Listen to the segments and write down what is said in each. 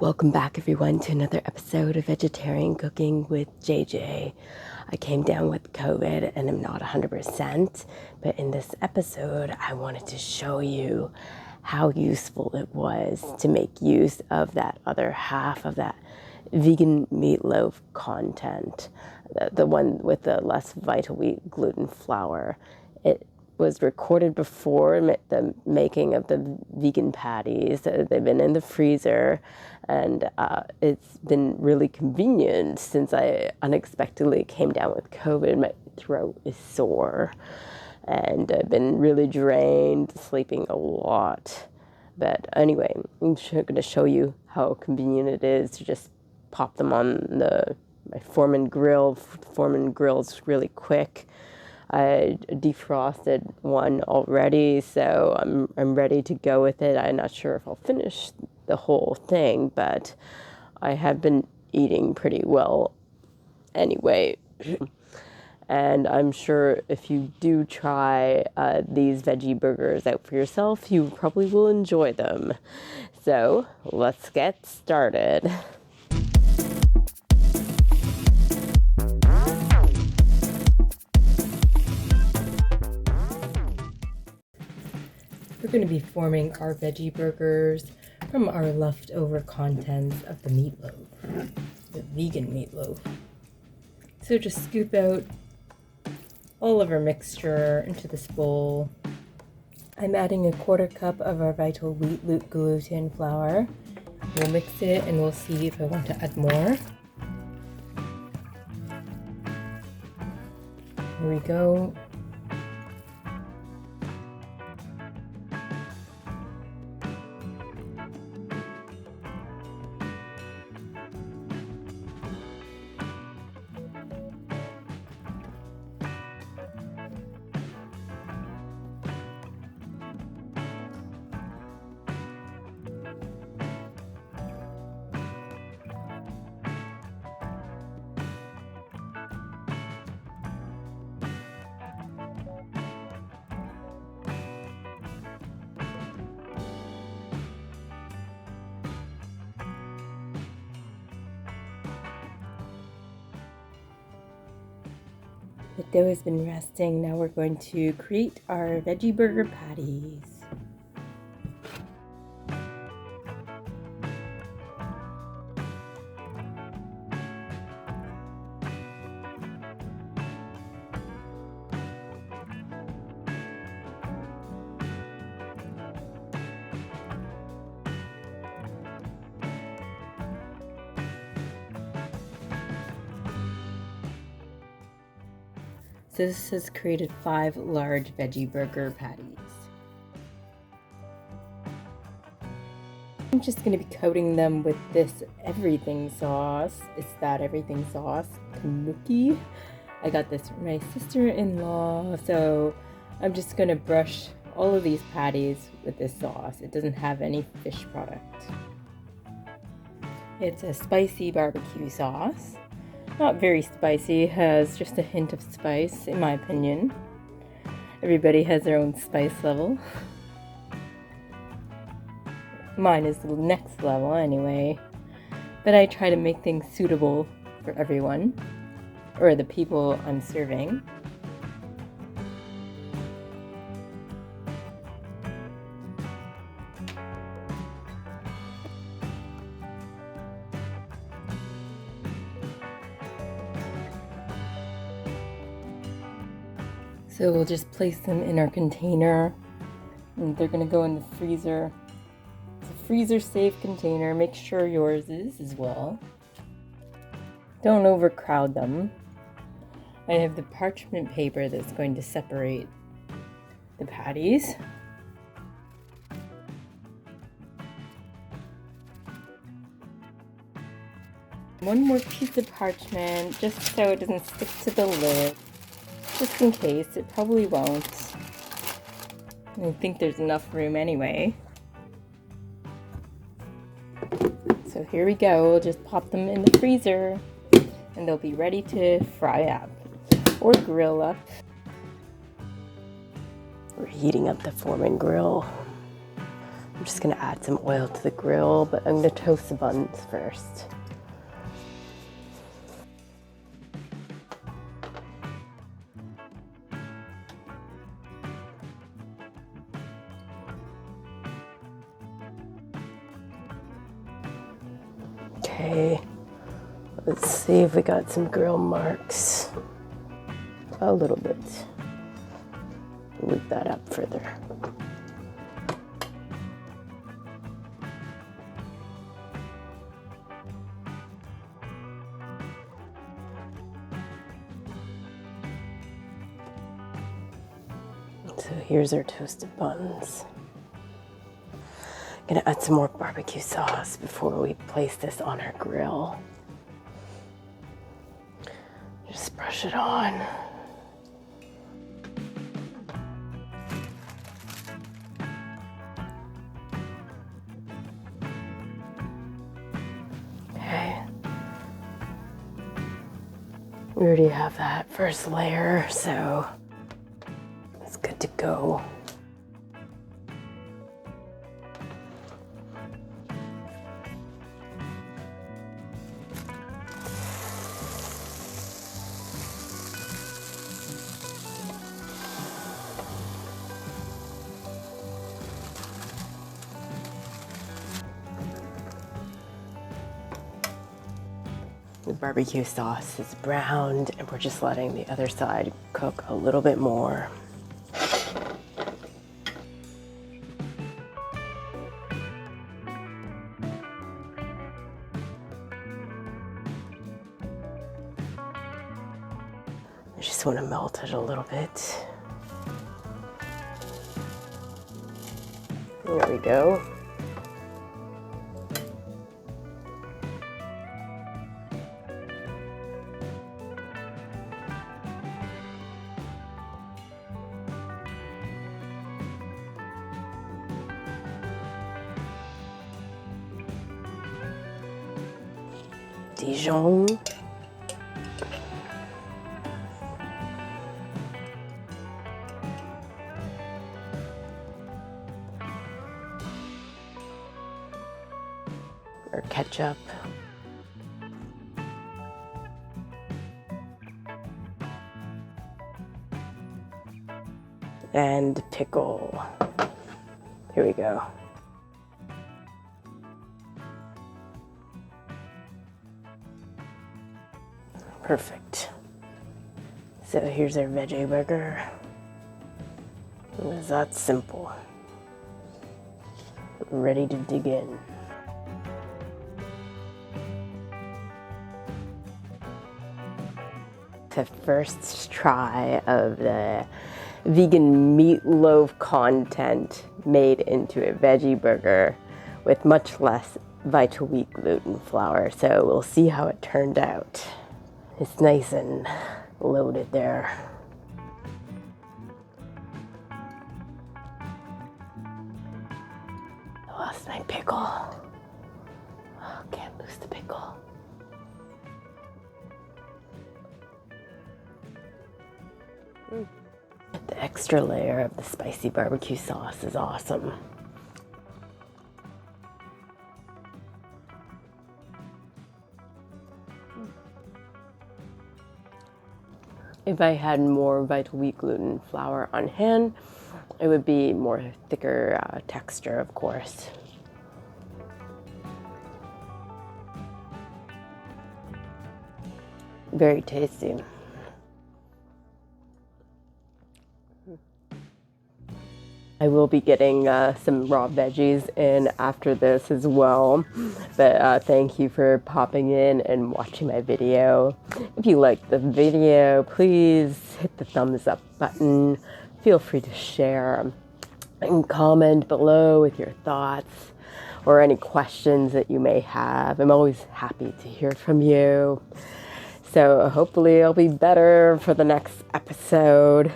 Welcome back, everyone, to another episode of Vegetarian Cooking with JJ. I came down with COVID and I'm not 100%, but in this episode, I wanted to show you how useful it was to make use of that other half of that vegan meatloaf content, the one with the less vital wheat gluten flour. It was recorded before the making of the vegan patties. They've been in the freezer, and it's been really convenient since I unexpectedly came down with COVID. My throat is sore, and I've been really drained, sleeping a lot. But anyway, I'm going to show you how convenient it is to just pop them on my Foreman Grill. Foreman Grill's really quick. I defrosted one already, so I'm ready to go with it. I'm not sure if I'll finish the whole thing, but I have been eating pretty well anyway. And I'm sure if you do try these veggie burgers out for yourself, you probably will enjoy them. So let's get started. We're going to be forming our veggie burgers from our leftover contents of the meatloaf, the vegan meatloaf. So just scoop out all of our mixture into this bowl. I'm adding 1/4 cup of our vital wheat gluten flour. We'll mix it and we'll see if I want to add more. Here we go. The dough has been resting. Now we're going to create our veggie burger patties. So this has created 5 large veggie burger patties. I'm just going to be coating them with this everything sauce. It's that everything sauce, Kanuki. I got this from my sister-in-law, so I'm just going to brush all of these patties with this sauce. It doesn't have any fish product. It's a spicy barbecue sauce. Not very spicy, has just a hint of spice, in my opinion. Everybody has their own spice level. Mine is the next level anyway. But I try to make things suitable for everyone, or the people I'm serving. So we'll just place them in our container, and they're going to go in the freezer. It's a freezer-safe container. Make sure yours is as well. Don't overcrowd them. I have the parchment paper that's going to separate the patties. One more piece of parchment, just so it doesn't stick to the lid. Just in case, it probably won't. I think there's enough room anyway. So here we go, we'll just pop them in the freezer and they'll be ready to fry up or grill up. We're heating up the Foreman Grill. I'm just gonna add some oil to the grill, but I'm gonna toast the buns first. Okay, let's see if we got some grill marks. A little bit. Move that up further. So here's our toasted buns. I'm gonna add some more barbecue sauce before we place this on our grill. Just brush it on. Okay. We already have that first layer, so it's good to go. The barbecue sauce is browned and we're just letting the other side cook a little bit more. I just want to melt it a little bit. There we go. Dijon. Or ketchup. And pickle. Here we go. Perfect. So here's our veggie burger. It was that simple. Ready to dig in. The first try of the vegan meatloaf content made into a veggie burger with much less vital wheat gluten flour. So we'll see how it turned out. It's nice and loaded there. I lost my pickle. Oh, can't lose the pickle. The extra layer of the spicy barbecue sauce is awesome. If I had more vital wheat gluten flour on hand, it would be more thicker texture, of course. Very tasty. I will be getting some raw veggies in after this as well, but thank you for popping in and watching my video. If you liked the video, please hit the thumbs up button. Feel free to share and comment below with your thoughts or any questions that you may have. I'm always happy to hear from you. So hopefully I'll be better for the next episode.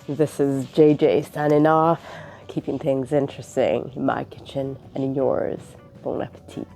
This is JJ signing off, keeping things interesting in my kitchen and in yours. Bon appetit.